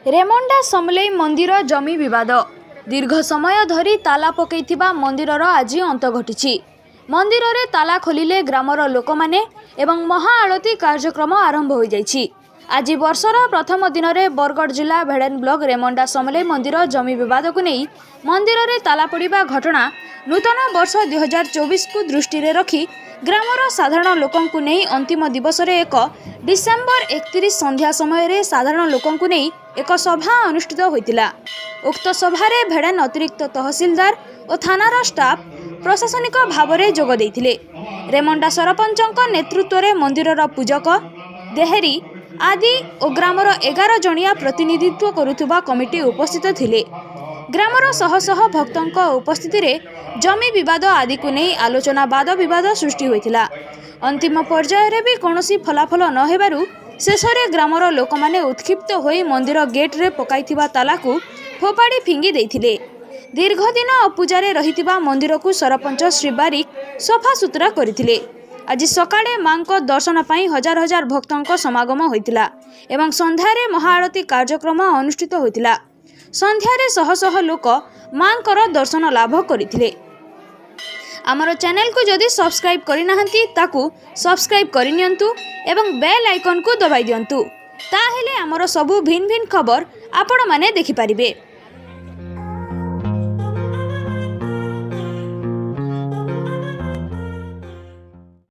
रेमंडा समलेई मंदिर जमी विवाद दीर्घ समय धरी ताला पकईथिबा मंदिरर आज अंत घटी। मंदिर रे ताला खोलिले ग्रामर लोक माने एवं महाआळती कार्यक्रम आरंभ हो जाइछि। आज वर्षर प्रथम दिन में बरगढ़ जिला भेड़ेन ब्लॉक रेमंडा समलेई मंदिर जमी विवाद को नहीं मंदिर रे ताला पड़िबा घटना नूतन वर्ष 2024 को दृष्टि रे रखी ग्रामर साधारण लोकंकु नहीं अंतिम दिवस रे 1 डिसेम्बर 31 संध्या समय रे साधारण लोकंकु नहीं एक सभा अनुष्ठित होइतिला। उक्त सभारे भेड़ेन अतिरिक्त तहसीलदार और थानार स्टाफ प्रशासनिक भाव में जोग देइथिले। रेमंडा सरपंचक नेतृत्व में मंदिरर पूजक देहेरी आदि और ग्रामर 11 जणिया प्रतिनिधित्व करुथुबा कमिटी उपस्थित थिले। ग्रामर शह शह भक्तों उपस्थिति रे जमी विवाद आदि को नहीं आलोचना वाद विवाद सृष्टि होइथिला। अंतिम पर्याय रे भी कौनसी फलाफल न हेबारु शेषरे ग्रामर लोक माने उत्क्षिप्त होई मंदिर गेट रे पकाइथिबा ताला को फोपाड़ी फिंगी देइथिले। दीर्घ दिन अपूजारे रहिथिबा मंदिर को सरपंच श्री बारिक सफा सुतरा करथिले। आज सकाळे मांको दर्शन पाई हजार हजार भक्तों समागम होइतिला एवं संध्यारे महाआरती कार्यक्रम अनुष्ठित होइतिला। संध्यारे शह शह लोक मांकर दर्शन लाभ करथिले। आमर चैनल को जदि सब्सक्राइब करि नाहंती ताकू सब्सक्राइब करि नियंतु एवं बेल आइकन को दबाई दियंतु ताहेले आमर सबु भिन्न भिन्न खबर आपण माने देखि पारिबे।